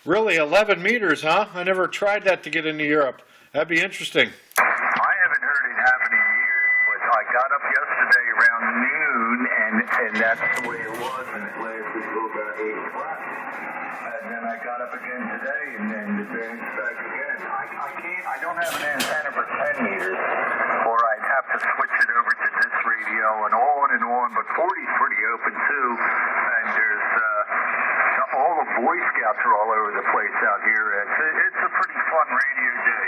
Really, 11 meters, huh? I never tried that to get into Europe. That'd be interesting. I haven't heard it happen in years, but I got up yesterday around noon, and that's the way it was, and it lasted till about 8 o'clock. And then I got up again today, and then the bounced back again. I don't have an antenna for 10 meters, or I'd have to switch it over to this radio and on, but 40's pretty open too, and there's all the Boy Scouts are all over the place out here. It's a pretty fun radio day.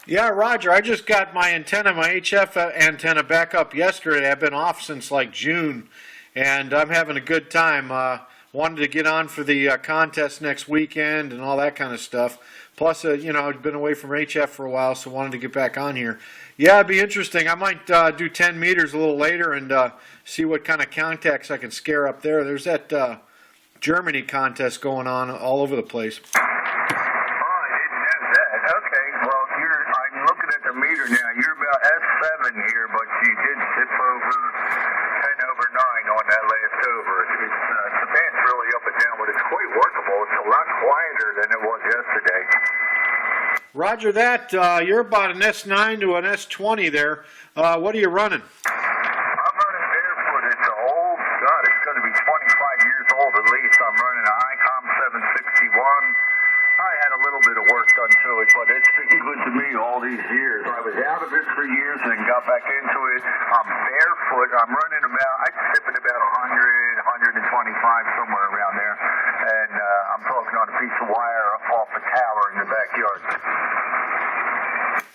Yeah, Roger, I just got my antenna, my HF antenna back up yesterday. I've been off since like June, and I'm having a good time. Wanted to get on for the contest next weekend and all that kind of stuff. Plus, you know, I'd been away from HF for a while, so wanted to get back on here. Yeah, it'd be interesting. I might do 10 meters a little later and see what kind of contacts I can scare up there. There's that Germany contest going on all over the place. Oh, I didn't know that. Okay, well, I'm looking at the meter now. You're about S7 here, but you did tip over 10 over 9 on that last over. The band's really up and down, but it's quite workable. It's a lot quieter than it was yesterday. Roger that. You're about an S9 to an S20 there. What are you running? I'm running barefoot. It's an old, God, it's going to be 25 years old at least. I'm running an ICOM 761. I had a little bit of work done to it, but it's been good to me all these years. I was out of it for years and then got back into it. I'm barefoot. I'm running about, I tip at about 100, 125, somewhere around there. And I'm talking on a piece of wire off a tower in the backyard.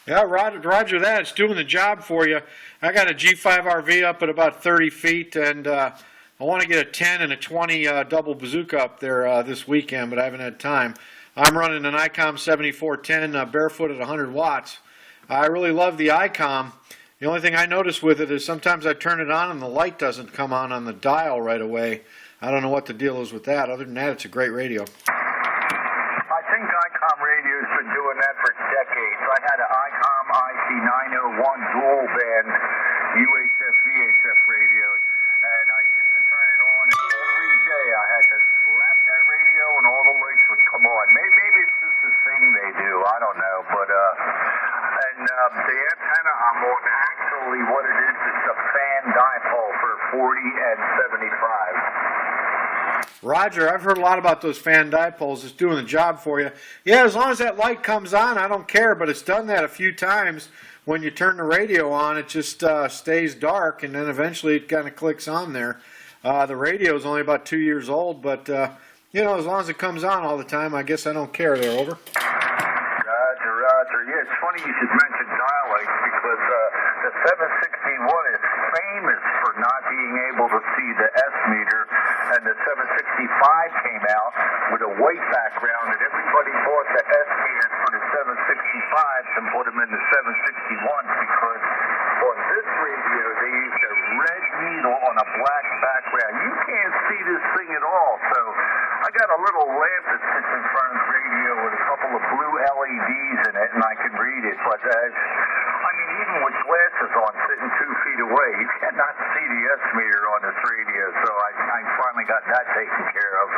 Yeah, Roger that. It's doing the job for you. I got a G5RV up at about 30 feet, and I want to get a 10 and a 20 double bazooka up there this weekend, but I haven't had time. I'm running an ICOM 7410 barefoot at 100 watts. I really love the ICOM. The only thing I notice with it is sometimes I turn it on and the light doesn't come on the dial right away. I don't know what the deal is with that. Other than that, it's a great radio. I think ICOM radio's been doing that for decades. I had an ICOM IC901 dual band UHF VHF radio, and I used to turn it on, and every day I had to slap that radio and all the lights would come on. Maybe it's just the thing they do. I don't know, but the antenna I'm on, actually what it is, it's a fan dipole for 40 and 75. Roger, I've heard a lot about those fan dipoles. It's doing the job for you. Yeah, as long as that light comes on, I don't care, but it's done that a few times. When you turn the radio on, it just stays dark, and then eventually it kind of clicks on there. The radio is only about 2 years old, but, you know, as long as it comes on all the time, I guess I don't care there, over. Roger. Yeah, it's funny you should mention dialects because the 761 is famous for not being able to see the S meter, and the 765 came out with a white background, and everybody bought the S meters for the 765s and put them in the 761s because on this radio they used a red needle on a black background. You can't see this thing at all, so I got a little lamp that sits in front of the radio with a couple of blue LEDs in it, and I can read it. But, I mean, even with glasses on, sitting 2 feet away, you cannot see the S meter on this radio, so I finally got that taken care of.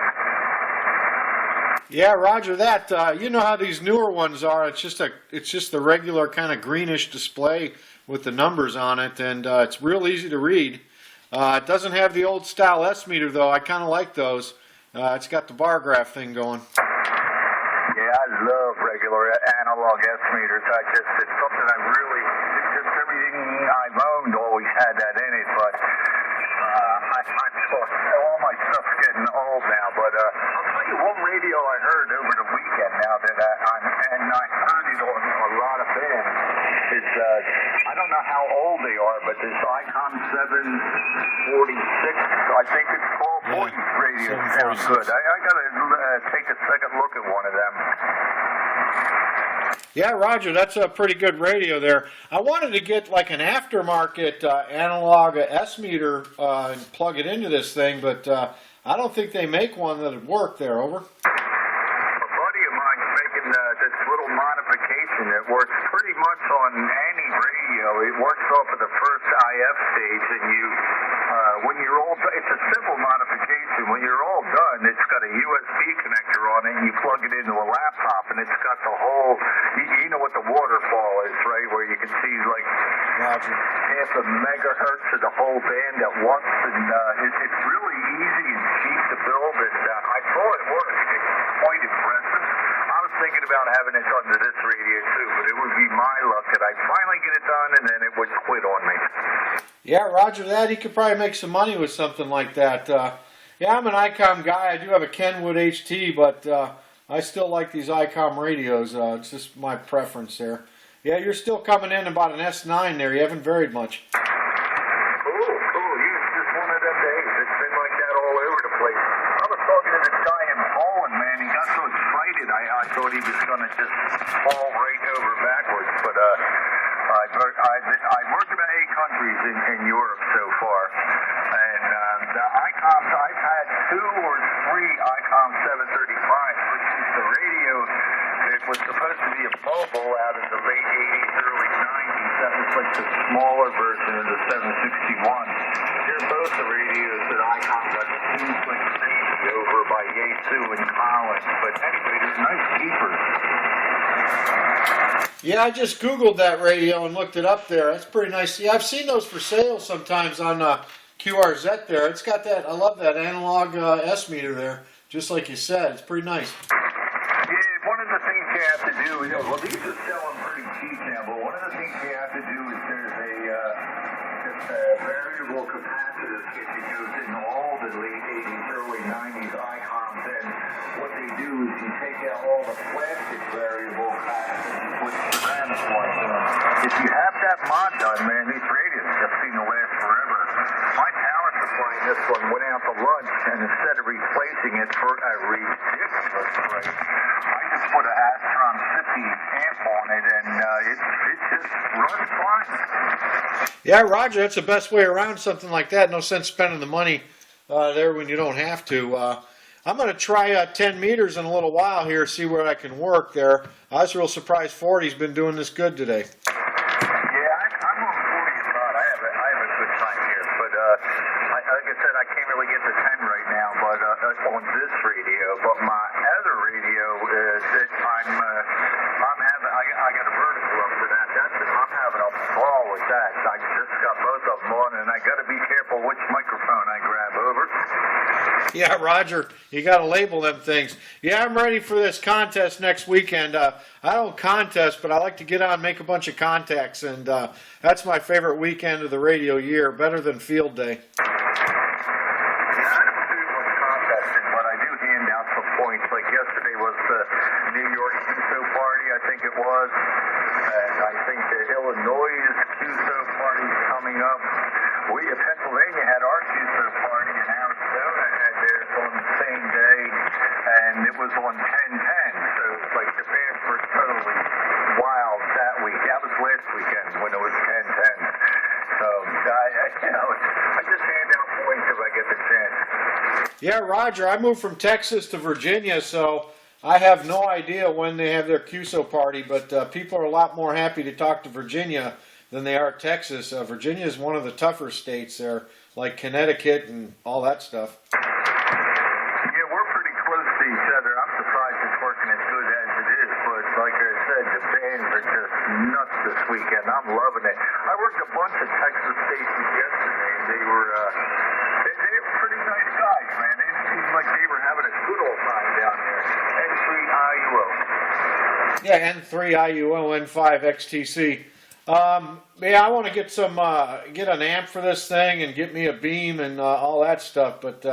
Yeah, Roger that. You know how these newer ones are. It's just the regular kind of greenish display with the numbers on it, and it's real easy to read. It doesn't have the old style S meter, though. I kind of like those. It's got the bar graph thing going. Yeah, I love regular analog S meters. It's something just everything I've owned always had that in it, but all my stuff's getting old now. But I'll tell you one radio I heard over the weekend now that I heard it on a lot of bands. I don't know how old they are, but this ICOM 746, I think it's called, radio sounds good. I got to take a second look at one of them. Yeah, Roger, that's a pretty good radio there. I wanted to get like an aftermarket analog S meter and plug it into this thing, but I don't think they make one that would work there, over. A buddy of mine's making this little modification that works pretty much on any radio. It works off of the first IF stage, and when you're all done, it's a simple modification. When you're all done, it's got a USB connector on it, and you plug it into a laptop, and it's got the whole, you know what the waterfall is, right, where you can see like half a megahertz of the whole band at once, and it's really easy and cheap to build, and I saw it work. It's quite impressive. I was thinking about having it done to this radio too, but it would be my luck that I'd finally get it done and then it would quit on me. Yeah, Roger that. He could probably make some money with something like that. Yeah, I'm an ICOM guy. I do have a Kenwood HT, but I still like these ICOM radios. It's just my preference there. Yeah, you're still coming in about an S9 there. You haven't varied much. Cool. It's just one of them days. It's been like that all over the place. I was talking to this guy in Holland, man. He got so excited. I thought he was going to just fall right over backwards. But I've worked about 8 countries in Europe so far. And the ICOMs, I've had 2 or 3 ICOM 735s, which is the radio. It was supposed to be a mobile out of the late 80s, early 90s. That was like the smaller version of the 761. They're both the radios that ICOM got used like crazy over by Yaesu and Holland. But anyway, they're nice keepers. Yeah, I just Googled that radio and looked it up there. That's pretty nice. Yeah, I've seen those for sale sometimes on QRZ there. It's got that, I love that analog S meter there, just like you said. It's pretty nice. Yeah, one of the things you have to do, well, these are selling pretty cheap now, but one of the things you have to do is there's a variable capacitor kit that goes in all the late 80s, early 90s ICOMs, and what they do is you take out all the plastic variable capacitors and put ceramic ones in them. If you have that mod done, man, these radios just seem to last forever. My power supply in this one went out to lunch, and instead of replacing it for a ridiculous price, I just put an Astron 50 amp on it, and it just runs fine. Yeah, Roger, that's the best way around something like that. No sense spending the money there when you don't have to. I'm going to try 10 meters in a little while here, see where I can work there. I was real surprised 40's been doing this good today. Yeah, I'm on 40 a lot. I have a good time here, but like I said, I can't really get to 10 right now, but on this radio. But my other radio is that I'm having. I got a vertical up for that. I'm having a ball with that. I just got both of them on, and I got to be careful which microphone I grab. Over. Yeah, Roger, you got to label them things. Yeah, I'm ready for this contest next weekend. I don't contest, but I like to get on and make a bunch of contacts, and that's my favorite weekend of the radio year, better than field day. Yeah, I don't do much contesting, but I do hand out some points. Like yesterday was the New York QSO party, I think it was, and I think the Illinois QSO party is coming up. We in Pennsylvania had our QSO party, and Arizona had theirs on the same day, and it was on 10/10. So it's like the bands were totally wild that week. That was last weekend when it was 10/10. So I just hand out points if I get the chance. Yeah, Roger, I moved from Texas to Virginia, so I have no idea when they have their QSO party, but people are a lot more happy to talk to Virginia than they are Texas. Virginia is one of the tougher states there, like Connecticut and all that stuff. Yeah, we're pretty close to each other. I'm surprised it's working as good as it is, but like I said, the bands are just nuts this weekend. I'm loving it. I worked a bunch of Texas stations yesterday, and they were pretty nice guys, man. It seemed like they were having a good old time down there. N3IUO. Yeah, N3IUO, N5XTC. Yeah, I want to get an amp for this thing and get me a beam and all that stuff, but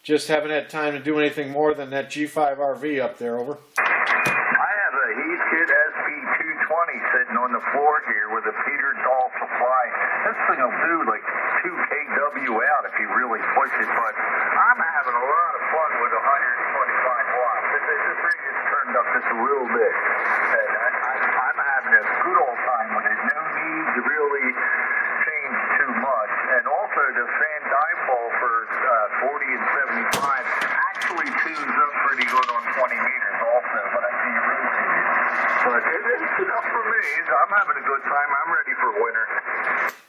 just haven't had time to do anything more than that G5RV up there. Over. I have a Heathkit SP220 sitting on the floor here with a Peter Dahl supply. This thing will do like 2 kW out if you really push it, but I'm having a lot of fun with 125 watts. This radio's turned up just a little bit, and I'm having a good old time with it. No need to really change too much. And also the fan dipole for 40 and 75 actually tunes up pretty good on 20 meters also, but I can't rotate it. But it's enough for me. I'm having a good time. I'm ready for winter.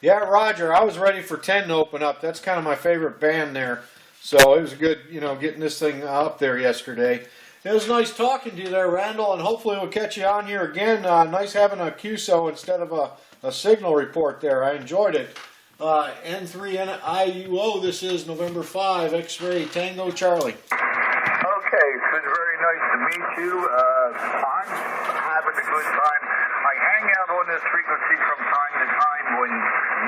Yeah, Roger, I was ready for 10 to open up. That's kind of my favorite band there. So it was good, getting this thing up there yesterday. It was nice talking to you there, Randall, and hopefully we'll catch you on here again. Nice having a QSO instead of a signal report there. I enjoyed it. N3IUO, this is November 5, X-Ray Tango Charlie. Okay, it's been very nice to meet you. I'm having a good time. I hang out on this frequency from time to time when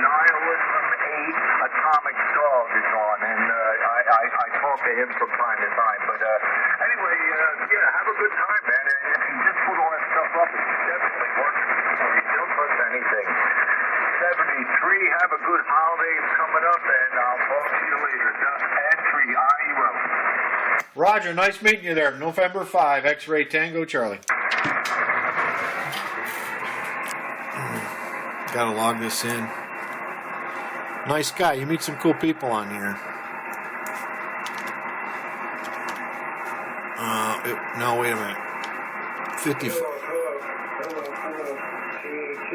Nihilism 8 Atomic Dog is on, and I talk to him from time to time. But anyway, yeah, have a good time, man. And if you just put all that stuff up, it's definitely working for you. Don't touch anything. 73, have a good holidays coming up, and I'll talk to you later. N3IUO. Roger, nice meeting you there. November 5, X-Ray Tango Charlie. Gotta log this in. Nice guy. You meet some cool people on here. No, wait a minute. 54. Hello. K2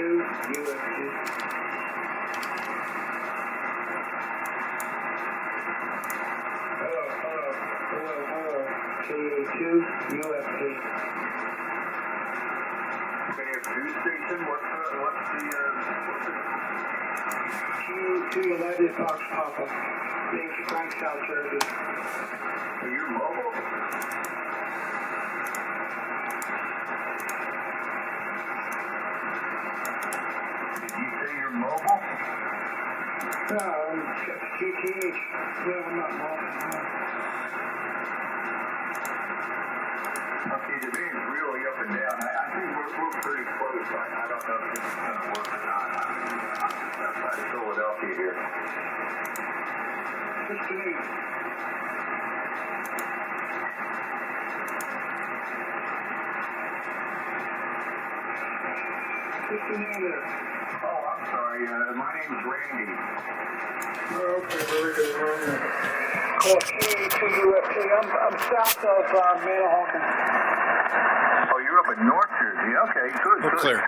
UFT. Hello. K2 UFT. Station, what's K2 United Fox Papa. Thank you, Frank South Jersey. are you mobile? Did you say you're mobile? KTH. No, I'm not mobile. Okay, the vein is really up and down. I think we're pretty close. I don't know if this is going to work or not. I'm outside of Philadelphia here. What's the name? What's the name there? Oh, I'm sorry. My name's Randy. Oh, okay, very good. Call K2 UFT. I'm south of Manahawkin. Oh, you're up in North Jersey. Okay, good. We're good. clear.